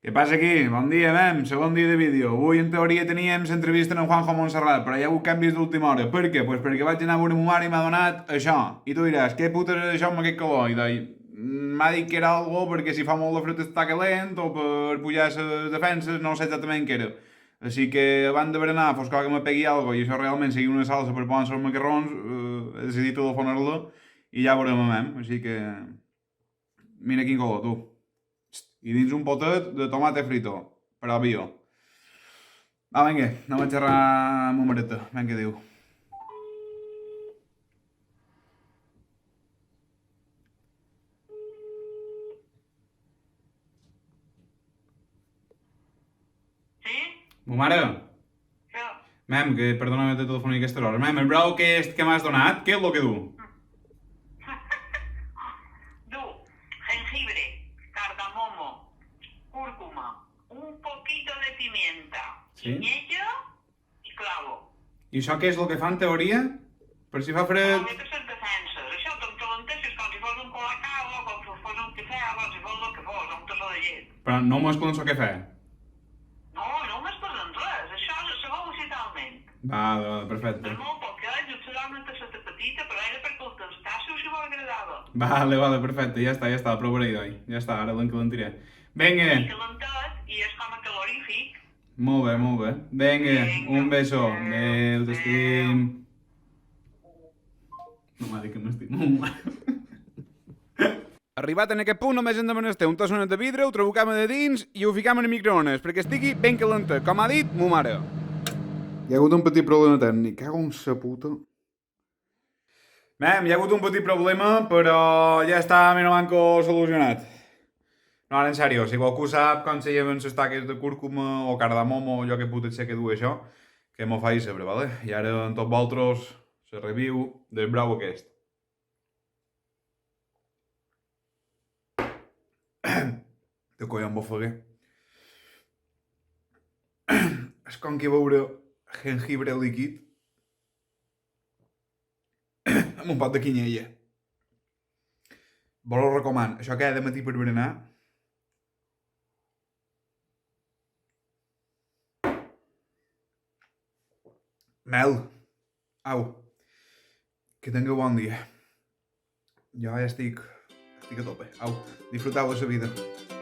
Què passa aquí? Bon dia, mem. Segon dia de vídeo. Avui, en teoria, teníem l'entrevista amb en Juanjo Montserrat, però hi ha hagut canvis d'última hora. Per què? Pues perquè vaig anar a veure ma mare i m'ha donat això. I tu diràs, què puta és això amb aquest calor? I m'ha dit que era algo perquè si fa molt de fred està calent o per pujar les defenses, no sé exactament què era. Així que abans de berenar, fos que me pegui algo i això realment sigui una salsa per posar els macarrons, he decidit telefonar-la i ja veurem, mem. Així que... Mira quin color, tu. I dins un potet de tomate frito, per al bio. Va, vinga, anem a xerrar amb un mareta, vinga, què diu. Sí? Mo mare, Jo. mem, que perdona'm de telefonar a aquesta hora. Mem, el brou que m'has donat, què és el que du? Du, jengibre, cardamomo, cúrcuma, un poquito de pimienta, Sí? piñella y clavo. I això què és el que fa en teoria? Per si fa Com fred... a les defenses. Això te'n calenteixes com si fos un colacao o com si fos un cafè o com si fos el que fos, un tassó de llet. Però no mesclen el que fa. No, no m'has parlat res, això és segon oficialment. Vale, perfecte. És molt poquet, jo serà una tasseta petita, però era perquè el tastasso si m'agradava. Vale, perfecte, ja està, provaré d'oi. Ja està, ara l'encalentiré. Vinga, I calentat, i és com a calorífic. molt bé. Vinga, un beso. Adéu, t'estim. No m'ha dit que m'estim molt. Arribat en aquest punt, només hem de menester un tassonet de vidre, ho trabucam de dins i ho ficam en el microones perquè estigui ben calentet, com ha dit mo mare. Hi ha hagut un petit problema tècnic, cago en sa puta. Mem, hi ha hagut un petit problema, però ja està meno manco solucionat. No, ara en sèrio, si qualcú sap com se lleven les taques de cúrcuma o cardamomo o allò que puta ser que du això, que m'ho faci saber, vale? I ara amb tots vosaltres la review del brau aquest. De collons bofaguer. És com que veure jengibre líquid amb un pot de quinyella. Vos ho recomano. Això que de matí per berenar. Mel. Au. Que tingueu bon dia. Jo ja estic a tope. Au. Disfruteu de la vida.